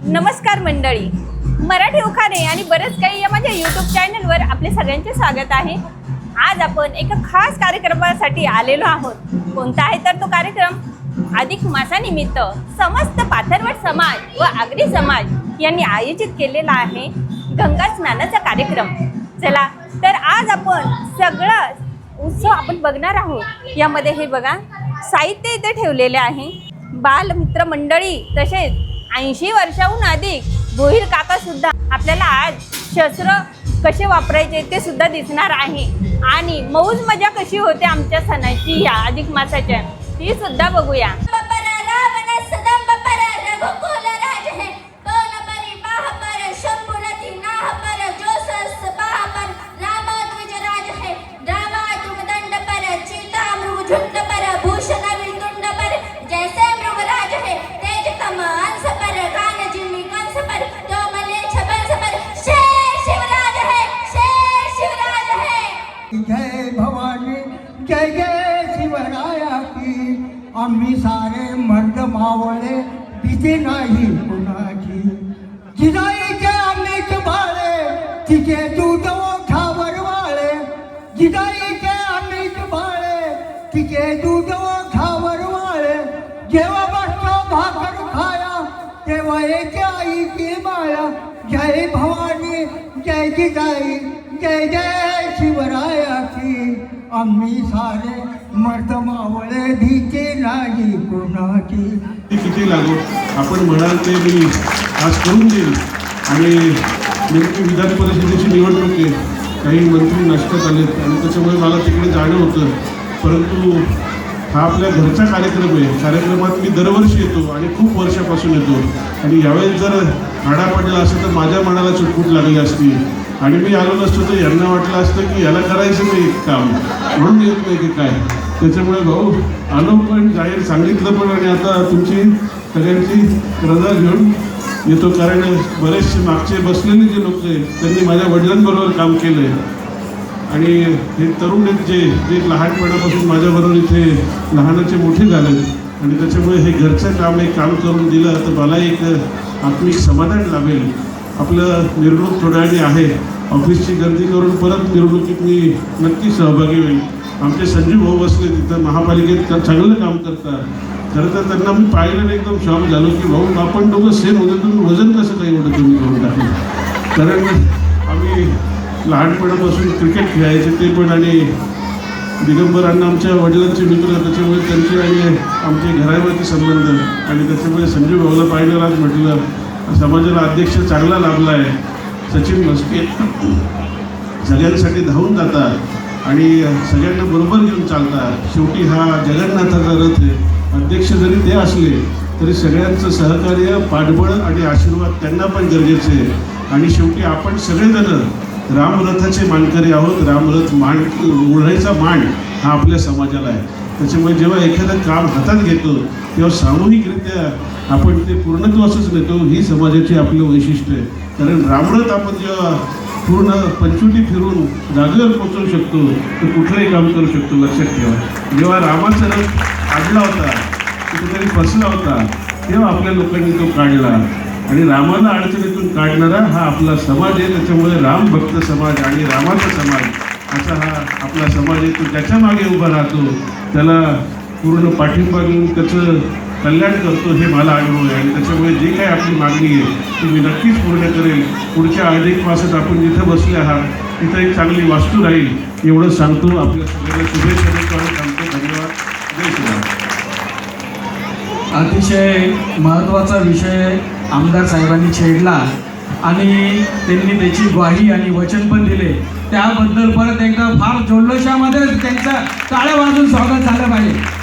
नमस्कार मंडळी, मराठी उखाणे आणि बरेच काही या माझ्या यूट्यूब चॅनलवर आपले सगळ्यांचे स्वागत आहे। आज आपण एका खास कार्यक्रमासाठी आलेलो आहोत। कोणता आहे तर तो कार्यक्रम अधिक मासानिमित्त समस्त पाथरवट समाज व आगरी समाज यांनी आयोजित केलेला आहे गंगा स्नानाचा कार्यक्रम। चला तर आज आपण सगळा उत्सव आपण बघणार आहोत। यामध्ये हे बघा साहित्य इथे ठेवलेले आहे। बालमित्र मंडळी तसेच 80 वर्षाहून अधिक भोईर काका सुद्धा आपल्याला आज शस्त्र कसे वापरायचे ते सुद्धा दिसणार आहे आणि मौज मजा कशी होते आमच्या सणाची या अधिक मासाच्या ती सुद्धा बघूया। जय भवानी जय जय शिवराया की आम्ही सारे मर्द मावळे तिथे नाही कुणाची जिजाईचे आम्हीच बाळे तिचे दूध ओठावर वाळे जिजाईचे आम्हीच बाळे तिचे दूध ओठावर वाळे जेव्हा बसतो भाकर खाया तेव्हा येते आईची माया। जय भवानी जय जिजाई जय जय शिवराया की आम्ही सारे मर्द मावळे भीती नाही कोणाची। किती लागो आपण म्हणाल ते मी आज करून देईल। आणि नेमकी विधान परिषदेची निवडणूक आहे, काही मंत्री नष्टात आलेत आणि त्याच्यामुळे मला तिकडे जाणं होतं, परंतु हा आपल्या घरचा कार्यक्रम आहे। कार्यक्रमात मी दरवर्षी येतो आणि खूप वर्षापासून येतो आणि यावेळेस जर आडा पडला असं तर माझ्या मनाला चुटपूट लागली असती आणि मी आलो नसतो तर यांना वाटलं असतं की याला करायचं नाही काम म्हणून येत नाही की काय। त्याच्यामुळे भाऊ आलो पण जाहीर सांगितलं पण आणि आता तुमची सगळ्यांची रजा घेऊन येतो, कारण बरेचसे मागचे बसलेले जे लोक आहेत त्यांनी माझ्या वडिलांबरोबर काम केलं आहे आणि हे तरुण आहेत जे लहानपणापासून माझ्याबरोबर इथे लहानाचे मोठे झाले आणि त्याच्यामुळे हे घरचं काम एक काम करून दिलं तर मला एक आत्मिक समाधान लाभेल। आपलं मिरवणूक थोड्या वेळाने आहे, ऑफिसची गर्दी करून परत मिरवणुकीत मी नक्की सहभागी होईल। आमचे संजीव भाऊ बसले तिथं महापालिकेत चांगलं काम करतात। खरं तर त्यांना मी पाहिलं नाही एकदम शॉक झालो की भाऊ आपण दोघं सेम होते, तुम्ही वजन कसं काही एवढं कमी करून टाकलं। कारण आम्ही लहानपणापासून क्रिकेट खेळायचे ते पण आणि दिगंबरांना आमच्या वडिलांचे मित्र त्याच्यामुळे त्यांचे आणि आमचे घरावरती संबंध आणि त्याच्यामुळे संजीव भाऊला पाहिलं आज म्हटलं समाजाला अध्यक्ष चांगला लाभला आहे। सचिन मस्के सगळ्यांसाठी धावून जातात आणि सगळ्यांना बरोबर घेऊन चालतात। शेवटी हा जगन्नाथाचा रथ आहे। अध्यक्ष जरी ते असले तरी सगळ्यांचं सहकार्य पाठबळ आणि आशीर्वाद त्यांना पण गरजेचे आहे आणि शेवटी आपण सगळेजण रामरथाचे मानकरी आहोत। रामरथ ओढायचा मान हा आपल्या समाजाला आहे। त्याच्यामुळे जेव्हा एखादं काम हातात घेतो तेव्हा सामूहिकरित्या आपण ते पूर्णत्वासच नेतो, ही समाजाची आपलं वैशिष्ट्य आहे। कारण रामरथ आपण जेव्हा पूर्ण पंचवटी फिरून जागेवर पोहोचवू शकतो तर कुठलंही काम करू शकतो। लक्षात ठेवा, जेव्हा रामाचा रथ काढला होता कुठेतरी फसला होता तेव्हा आपल्या लोकांनी तो काढला आणि रामाला अडचणीतून काढणारा हा आपला समाज आहे। त्याच्यामुळे राम भक्त समाज आणि रामाचा समाज असा हा आपला समाज आहे। तो त्याच्या मागे उभा राहतो, त्याला पूर्ण पाठिंबा देऊन त्याचं कल्याण करतो हे मला अनुभव आहे आणि त्याच्यामुळे जे काही आपली मागणी आहे ती मी नक्कीच पूर्ण करेल। पुढच्या अधिक मासात आपण जिथं बसले आहात तिथं एक चांगली वास्तू राहील एवढं सांगतो। आपल्या सगळ्यांना शुभेच्छा देतो आणि सांगतो धन्यवाद। जय श्रीराम। अतिशय महत्त्वाचा विषय आमदार साहेबांनी छेडला आणि त्यांनी त्याची ग्वाही आणि वचन पण दिले, त्याबद्दल परत एकदा फार जल्लोषामध्ये त्यांचं टाळ्या वाजून स्वागत झालं पाहिजे।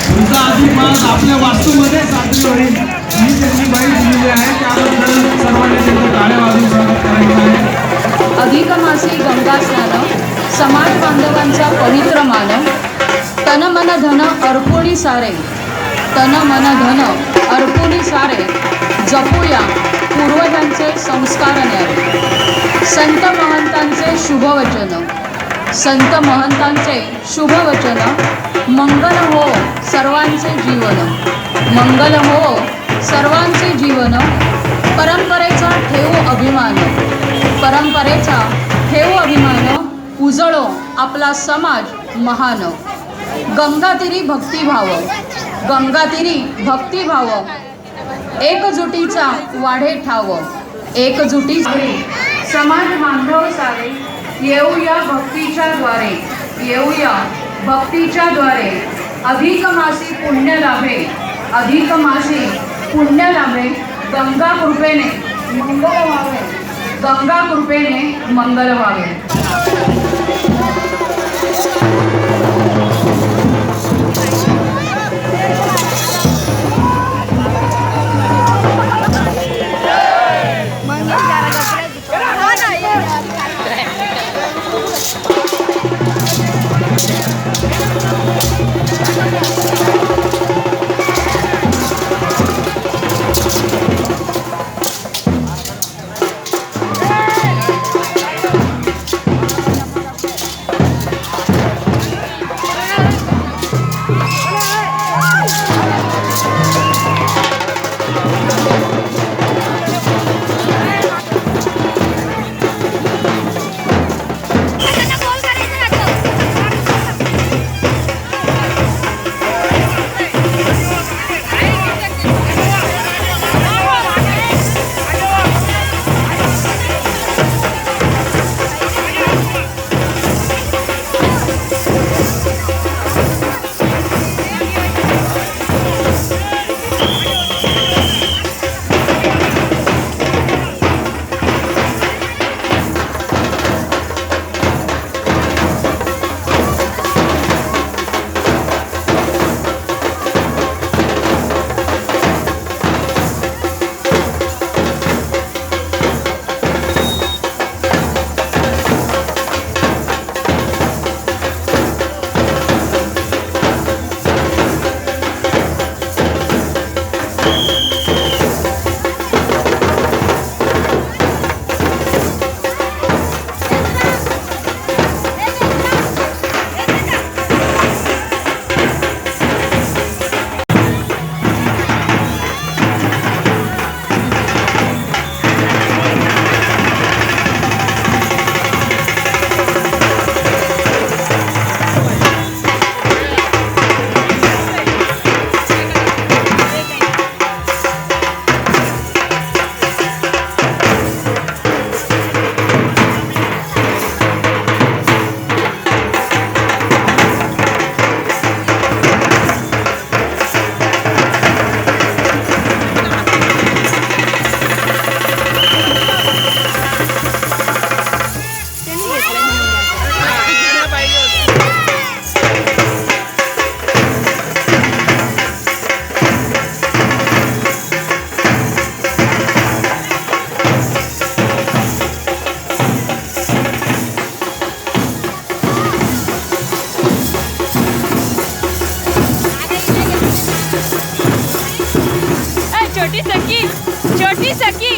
तुमचा अधिक मास आपल्या वास्तूमध्ये साजरी होईल ही त्यांनी ग्वाही दिलेली आहे, त्याबद्दल सर्वांनी त्यांचं टाळ्या वाजून स्वागत करायचं आहे। अधिक मासी गंगा स्नान समाज बांधवांचा पवित्र मान तन मन धन अर्पुणी सारे तन मन धन अर्पुणी सारे जपूया पूर्वजांचे संस्कार न्यारे। संत महंतांचे शुभवचन संत महंतांचे शुभवचन मंगल हो सर्वांचे जीवन मंगल हो सर्वांचे जीवन, परंपरेचा ठेवू अभिमान, परंपरेचा ठेवू अभिमान, उजळो आपला समाज महान. गंगातीरी भक्तिभाव, गंगातीरी भक्तिभाव, एकजुटीचा वाढे ठाव, एकजुटी समाज बांधव सारे, येऊया भक्तीच्या द्वारे, येऊया भक्तीच्या द्वारे. अधिक मासी पुण्य लाभे, अधिक मासी पुण्य लाभे. गंगा कृपेने मंगल व्हावे, गंगा कृपेने मंगल व्हावे. छोटी सखी, छोटी सखी.